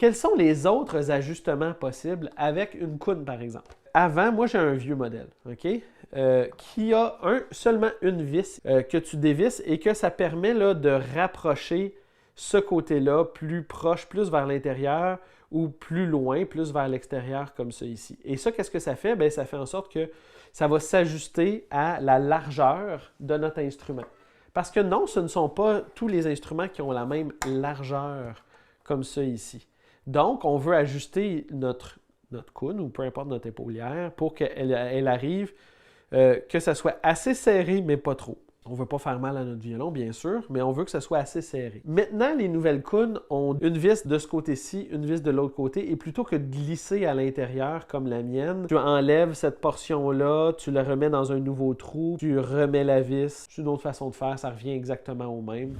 Quels sont les autres ajustements possibles avec une coune, par exemple? Avant, moi, j'ai un vieux modèle, OK? Qui a seulement une vis que tu dévisses et que ça permet là, de rapprocher ce côté-là plus proche, plus vers l'intérieur ou plus loin, plus vers l'extérieur comme ça ici. Et ça, qu'est-ce que ça fait? Bien, ça fait en sorte que ça va s'ajuster à la largeur de notre instrument. Parce que non, ce ne sont pas tous les instruments qui ont la même largeur comme ça ici. Donc, on veut ajuster notre coune ou peu importe notre épaulière pour qu'elle arrive, que ça soit assez serré, mais pas trop. On ne veut pas faire mal à notre violon, bien sûr, mais on veut que ça soit assez serré. Maintenant, les nouvelles counes ont une vis de ce côté-ci, une vis de l'autre côté, et plutôt que de glisser à l'intérieur comme la mienne, tu enlèves cette portion-là, tu la remets dans un nouveau trou, tu remets la vis. C'est une autre façon de faire, ça revient exactement au même.